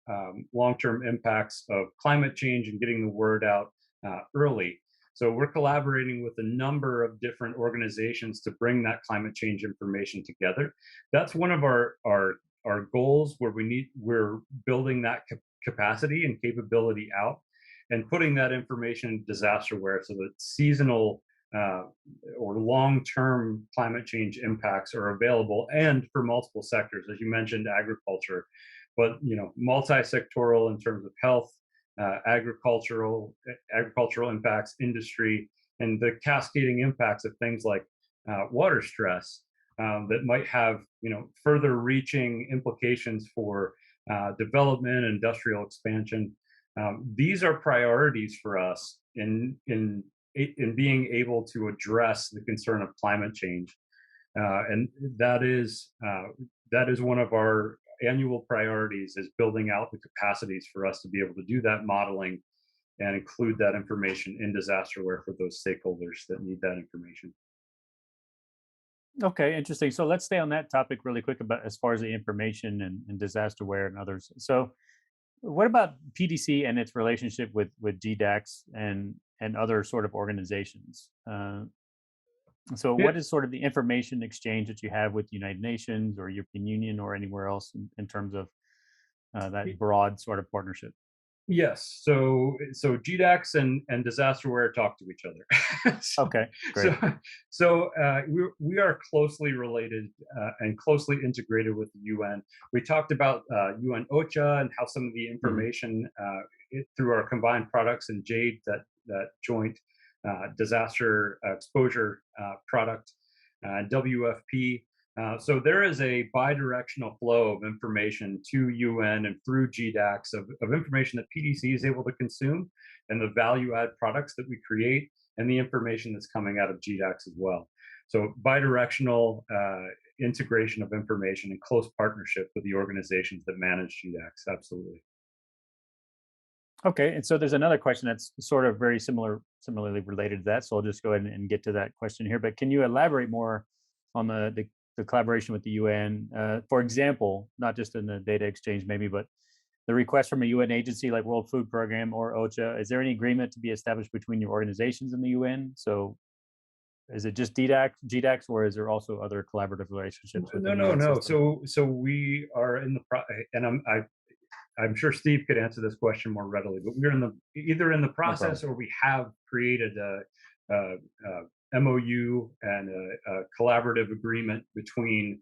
long-term impacts of climate change and getting the word out early. So we're collaborating with a number of different organizations to bring that climate change information together. That's one of our goals, where we're building that capacity and capability out and putting that information in DisasterAWARE so that seasonal or long-term climate change impacts are available, and for multiple sectors, as you mentioned, agriculture, but multi-sectoral in terms of health, agricultural impacts, industry, and the cascading impacts of things like water stress that might have further reaching implications for development, industrial expansion. These are priorities for us in being able to address the concern of climate change, and that is one of our annual priorities, is building out the capacities for us to be able to do that modeling and include that information in DisasterAWARE for those stakeholders that need that information. Okay, interesting. So let's stay on that topic really quick, about as far as the information and DisasterAWARE and others. So what about PDC and its relationship with GDACs and other sort of organizations? So what is sort of the information exchange that you have with the United Nations or European Union or anywhere else in terms of that broad sort of partnership? Yes. So GDACs and DisasterAWARE talk to each other. Okay, great. So we are closely related and closely integrated with the UN. We talked about UN OCHA and how some of the information through our combined products and JADE, that joint disaster exposure product, WFP. So there is a bidirectional flow of information to UN and through GDACs of information that PDC is able to consume, and the value add products that we create, and the information that's coming out of GDACs as well. So bidirectional integration of information and close partnership with the organizations that manage GDACs, absolutely. Okay, and so there's another question that's sort of very similarly related to that. So I'll just go ahead and get to that question here. But can you elaborate more on the collaboration with the UN? For example, not just in the data exchange, maybe, but the request from a UN agency like World Food Program or OCHA. Is there any agreement to be established between your organizations and the UN? So is it just GDACs, or is there also other collaborative relationships with the UN No. system? So we are in the and I'm sure Steve could answer this question more readily, but we're either in the process or we have created a MOU and a collaborative agreement between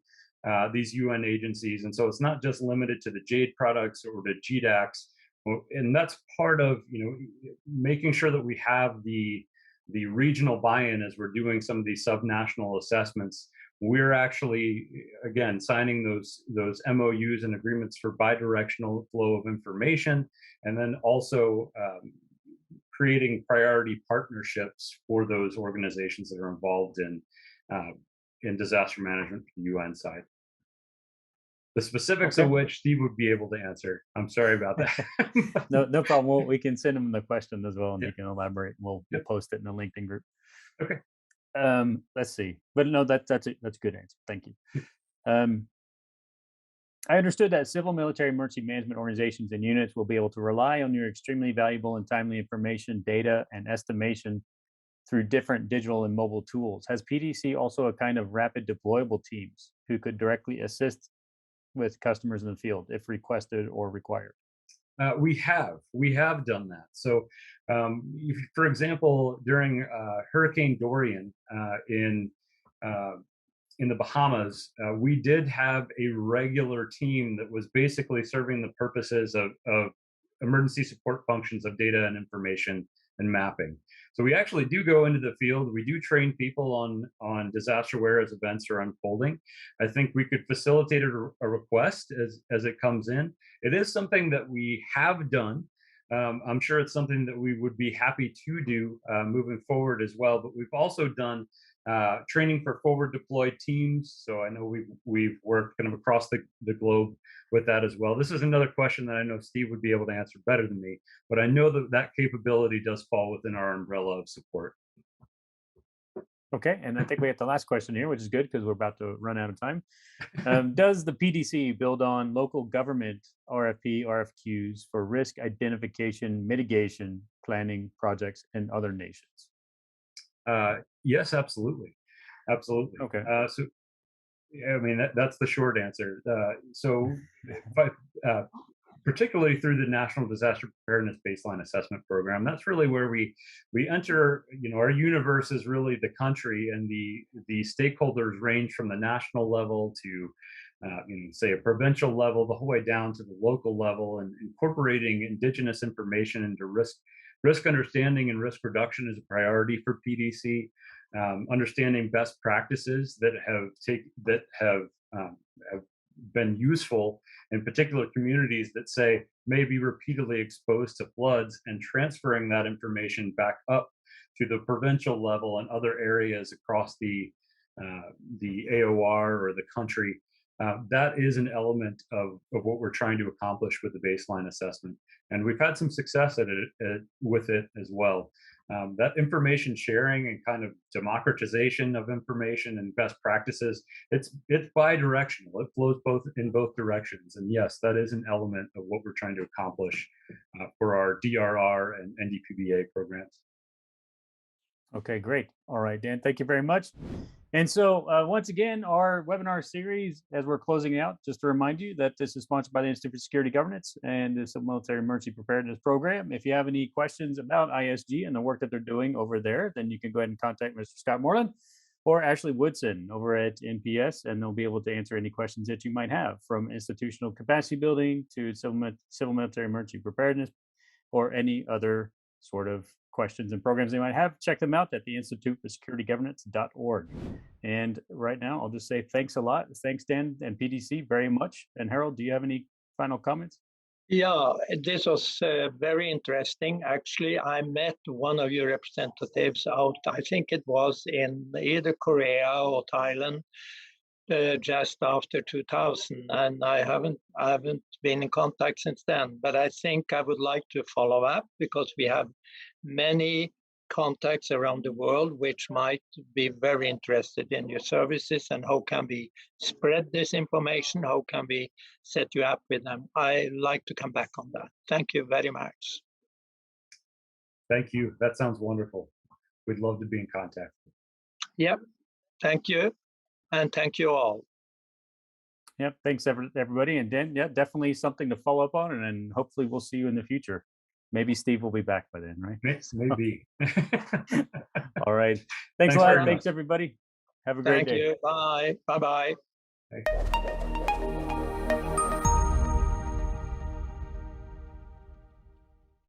these UN agencies, and so it's not just limited to the JADE products or the GDACs, and that's part of making sure that we have the regional buy-in as we're doing some of these subnational assessments. We're actually, again, signing those MOUs and agreements for bidirectional flow of information, and then also creating priority partnerships for those organizations that are involved in disaster management from the UN side. The specifics of which Steve would be able to answer. I'm sorry about that. No problem. We can send him the question as well, and he can elaborate. We'll post it in the LinkedIn group. Okay. Let's see. But no, that's a good answer. Thank you. I understood that civil, military, emergency management organizations and units will be able to rely on your extremely valuable and timely information, data, and estimation through different digital and mobile tools. Has PDC also a kind of rapid deployable teams who could directly assist with customers in the field if requested or required? We have done that. So, for example, during Hurricane Dorian in the Bahamas, we did have a regular team that was basically serving the purposes of emergency support functions of data and information and mapping. So we actually do go into the field. We do train people on DisasterAWARE as events are unfolding. I think we could facilitate a request as it comes in. It is something that we have done. I'm sure it's something that we would be happy to do moving forward as well. But we've also done training for forward deployed teams. So I know we've worked kind of across the globe with that as well. This is another question that I know Steve would be able to answer better than me, but I know that capability does fall within our umbrella of support. Okay, and I think we have the last question here, which is good because we're about to run out of time. Does the PDC build on local government RFP, RFQs for risk identification, mitigation, planning projects in other nations? Yes, absolutely. Absolutely. Okay. So, I mean, that's the short answer. Particularly through the National Disaster Preparedness Baseline Assessment Program, that's really where we enter. Our universe is really the country, and the stakeholders range from the national level to, say a provincial level, the whole way down to the local level, and incorporating indigenous information into risk understanding and risk reduction is a priority for PDC. Understanding best practices that have been useful in particular communities that may be repeatedly exposed to floods, and transferring that information back up to the provincial level and other areas across the AOR or the country. That is an element of what we're trying to accomplish with the baseline assessment, and we've had some success with it as well. That information sharing and kind of democratization of information and best practices, it's bi-directional. It flows in both directions, and yes, that is an element of what we're trying to accomplish for our DRR and NDPBA programs. Okay, great. All right, Dan, thank you very much. And so once again, our webinar series, as we're closing out, just to remind you that this is sponsored by the Institute for Security Governance and the Civil Military Emergency Preparedness Program. If you have any questions about ISG and the work that they're doing over there, then you can go ahead and contact Mr. Scott Moreland or Ashley Woodson over at NPS, and they'll be able to answer any questions that you might have, from institutional capacity building to civil military emergency preparedness or any other sort of questions and programs they might have. Check them out at the Institute for Security Governance.org. And right now, I'll just say thanks a lot. Thanks, Dan and PDC, very much. And Harold, do you have any final comments? Yeah, this was very interesting. Actually, I met one of your representatives out, I think it was in either Korea or Thailand, just after 2000, and I haven't been in contact since then. But I think I would like to follow up because we have many contacts around the world which might be very interested in your services and how can we spread this information, how can we set you up with them. I like to come back on that. Thank you very much. Thank you. That sounds wonderful. We'd love to be in contact. Yep. Thank you. And thank you all. Yep. Thanks, everybody. And Dan, yeah, definitely something to follow up on. And then hopefully we'll see you in the future. Maybe Steve will be back by then, right? Maybe. All right. Thanks a lot. Thanks, everybody. Have a great day. Thank you. Bye. Bye-bye. Bye.